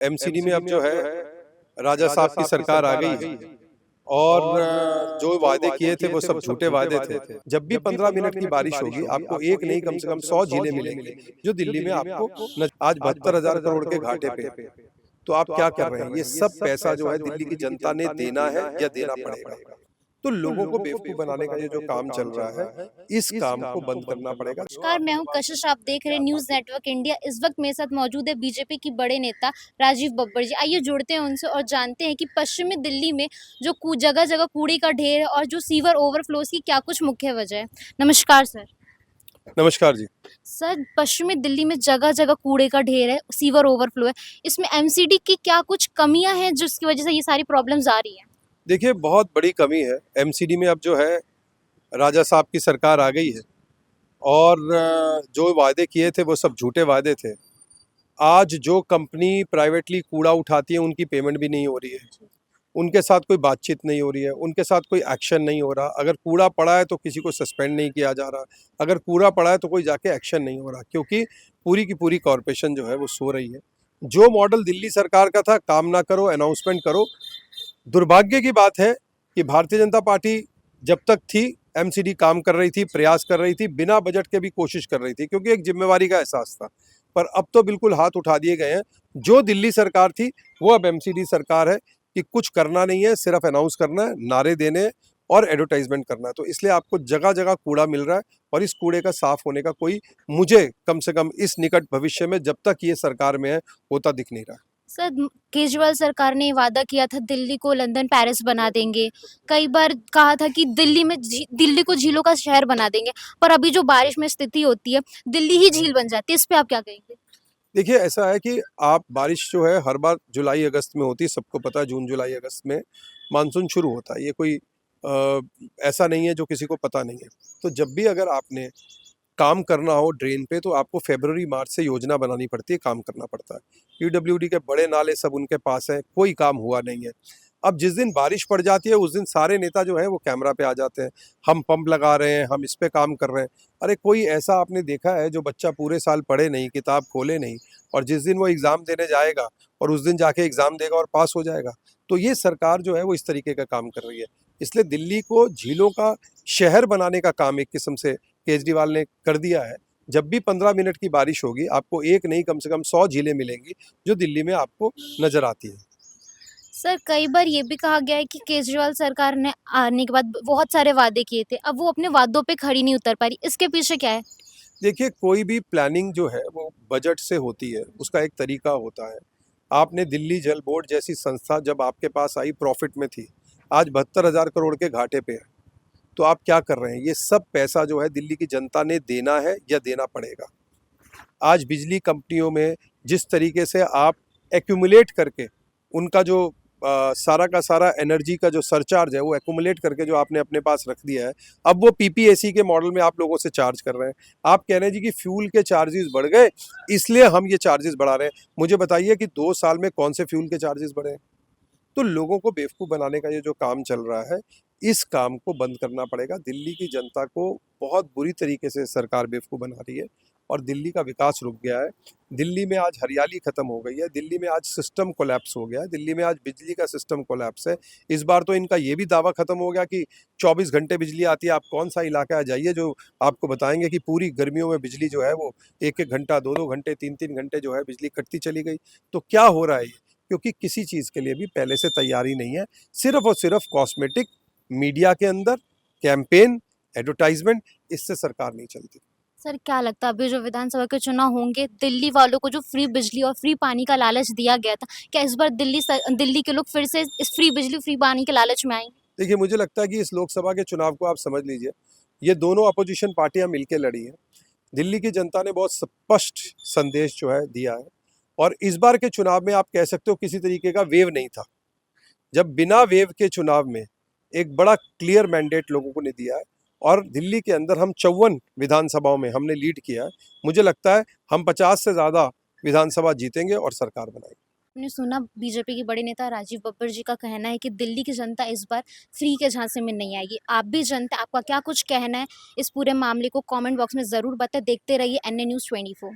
MCD में अब जो है राजा साहब की सरकार आ गई है और जो वादे किए थे वो सब झूठे वादे थे। जब भी 15 मिनट की बारिश होगी आपको एक नहीं कम से कम 100 झीलें मिलेंगी जो दिल्ली में आपको आज 72,000 करोड़ के घाटे पे है। तो आप क्या कर रहे हैं? ये सब पैसा जो है दिल्ली की जनता ने देना है या देना पड़ेगा। तो लोगों को बेवकूफ बनाने का ये जो काम चल रहा है, इस काम को बंद करना पड़ेगा। नमस्कार, मैं हूं कशिश। आप देख रहे हैं न्यूज नेटवर्क इंडिया। इस वक्त मेरे साथ मौजूद है बीजेपी की बड़े नेता राजीव बब्बर जी। आइए जुड़ते हैं उनसे और जानते हैं कि पश्चिमी दिल्ली में जो जगह जगह कूड़े का ढेर है और जो सीवर ओवरफ्लोज की क्या कुछ मुख्य वजह है। नमस्कार सर। नमस्कार जी। सर, पश्चिमी दिल्ली में जगह जगह कूड़े का ढेर है, सीवर ओवरफ्लो है। इसमें एमसीडी की क्या कुछ कमियां हैं जिसकी वजह से ये सारी प्रॉब्लम्स आ रही है? देखिए बहुत बड़ी कमी है एमसीडी में। अब जो है राजा साहब की सरकार आ गई है और जो वादे किए थे वो सब झूठे वादे थे। आज जो कंपनी प्राइवेटली कूड़ा उठाती है उनकी पेमेंट भी नहीं हो रही है, उनके साथ कोई बातचीत नहीं हो रही है, उनके साथ कोई एक्शन नहीं हो रहा। अगर कूड़ा पड़ा है तो किसी को सस्पेंड नहीं किया जा रहा, अगर कूड़ा पड़ा है तो कोई जाके एक्शन नहीं हो रहा, क्योंकि पूरी की पूरी कॉरपोरेशन जो है वो सो रही है। जो मॉडल दिल्ली सरकार का था, काम ना करो अनाउंसमेंट करो। दुर्भाग्य की बात है कि भारतीय जनता पार्टी जब तक थी एमसीडी काम कर रही थी, प्रयास कर रही थी, बिना बजट के भी कोशिश कर रही थी, क्योंकि एक जिम्मेवारी का एहसास था। पर अब तो बिल्कुल हाथ उठा दिए गए हैं। जो दिल्ली सरकार थी वो अब एमसीडी सरकार है कि कुछ करना नहीं है, सिर्फ अनाउंस करना है, नारे देने हैं और एडवर्टाइजमेंट करना है। तो इसलिए आपको जगह जगह कूड़ा मिल रहा है और इस कूड़े का साफ होने का कोई, मुझे कम से कम इस निकट भविष्य में जब तक ये सरकार में है, होता दिख नहीं रहा। सर, केजरीवाल सरकार ने वादा किया था दिल्ली को लंदन पेरिस बना देंगे। कई बार कहा था कि दिल्ली को झीलों का शहर बना देंगे। पर अभी जो बारिश में स्थिति होती है, दिल्ली ही झील बन जाती है। इस पे आप क्या कहेंगे? देखिए ऐसा है कि आप बारिश जो है हर बार जुलाई अगस्त में होती है, सबको पता है। जून जुलाई अगस्त में मानसून शुरू होता है, ये कोई ऐसा नहीं है जो किसी को पता नहीं है। तो जब भी अगर आपने काम करना हो ड्रेन पे तो आपको फरवरी मार्च से योजना बनानी पड़ती है, काम करना पड़ता है। पीडब्ल्यूडी के बड़े नाले सब उनके पास हैं, कोई काम हुआ नहीं है। अब जिस दिन बारिश पड़ जाती है उस दिन सारे नेता जो है वो कैमरा पे आ जाते हैं, हम पंप लगा रहे हैं, हम इस पे काम कर रहे हैं। अरे कोई ऐसा आपने देखा है जो बच्चा पूरे साल पढ़े नहीं, किताब खोले नहीं, और जिस दिन वो एग्जाम देने जाएगा और उस दिन जाके एग्जाम देगा और पास हो जाएगा? तो ये सरकार जो है वो इस तरीके का काम कर रही है। इसलिए दिल्ली को झीलों का शहर बनाने का काम एक किस्म से केजरीवाल ने कर दिया है। जब भी 15 मिनट की बारिश होगी आपको एक नहीं कम से कम 100 झीलें मिलेंगी जो दिल्ली में आपको नजर आती है। सर, कई बार ये भी कहा गया है कि केजरीवाल सरकार ने आने के बाद बहुत सारे वादे किए थे। अब वो अपने वादों पे खड़ी नहीं उतर पा रही। इसके पीछे क्या है? देखिए कोई भी प्लानिंग जो है वो बजट से होती है, उसका एक तरीका होता है। आपने दिल्ली जल बोर्ड जैसी संस्था जब आपके पास आई प्रॉफिट में थी, आज 72,000 करोड़ के घाटे पे है। तो आप क्या कर रहे हैं? ये सब पैसा जो है दिल्ली की जनता ने देना है या देना पड़ेगा। आज बिजली कंपनियों में जिस तरीके से आप एक्यूमुलेट करके उनका जो सारा का सारा एनर्जी का जो सरचार्ज है वो एक्यूमुलेट करके जो आपने अपने पास रख दिया है, अब वो पीपीएसी के मॉडल में आप लोगों से चार्ज कर रहे हैं। आप कह रहे हैं जी कि फ्यूल के चार्जेस बढ़ गए इसलिए हम ये चार्जेस बढ़ा रहे हैं। मुझे बताइए कि 2 साल में कौन से फ्यूल के चार्जेस बढ़े हैं? तो लोगों को बेवकूफ़ बनाने का ये जो काम चल रहा है, इस काम को बंद करना पड़ेगा। दिल्ली की जनता को बहुत बुरी तरीके से सरकार बेवकूफ़ बना रही है और दिल्ली का विकास रुक गया है। दिल्ली में आज हरियाली खत्म हो गई है, दिल्ली में आज सिस्टम कोलैप्स हो गया है, दिल्ली में आज बिजली का सिस्टम कोलैप्स है। इस बार तो इनका ये भी दावा खत्म हो गया कि 24 घंटे बिजली आती है। आप कौन-सा इलाका है जाइए जो आपको बताएँगे कि पूरी गर्मियों में बिजली जो है वो 1-1 घंटा, 2-2 घंटे, 3-3 घंटे जो है बिजली कटती चली गई। तो क्या हो रहा है ये? क्योंकि किसी चीज़ के लिए भी पहले से तैयारी नहीं है। सिर्फ़ और सिर्फ़ कॉस्मेटिक, मीडिया के अंदर कैंपेन, एडवर्टाइज़मेंट, इससे सरकार नहीं चलती। सर, क्या लगता है अभी जो विधानसभा के चुनाव होंगे, दिल्ली वालों को जो फ्री बिजली और फ्री पानी का लालच दिया गया था, क्या इस बार दिल्ली के लोग फिर से इस फ्री बिजली, फ्री पानी के लालच में आएँगे? देखिए मुझे लगता है कि इस लोकसभा के चुनाव को आप समझ लीजिए, ये दोनों अपोज़िशन पार्टियाँ मिलके लड़ी हैं। दिल्ली की जनता ने बहुत स्पष्ट संदेश जो है दिया है और इस बार के चुनाव में आप कह सकते हो किसी तरीके का वेव नहीं था। जब बिना वेव के चुनाव में एक बड़ा क्लियर मैंडेट लोगों को ने दिया है और दिल्ली के अंदर हम 54 विधानसभाओं में हमने लीड किया है। मुझे लगता है हम 50 से ज़्यादा विधानसभा जीतेंगे और सरकार बनाएंगे। हमने सुना बीजेपी के बड़े नेता राजीव बब्बर जी का कहना है कि दिल्ली की जनता इस बार फ्री के झांसे में नहीं आएगी। आप भी जनता, आपका क्या कुछ कहना है इस पूरे मामले को कमेंट बॉक्स में ज़रूर बताएं। देखते रहिए एनए न्यूज़ 24।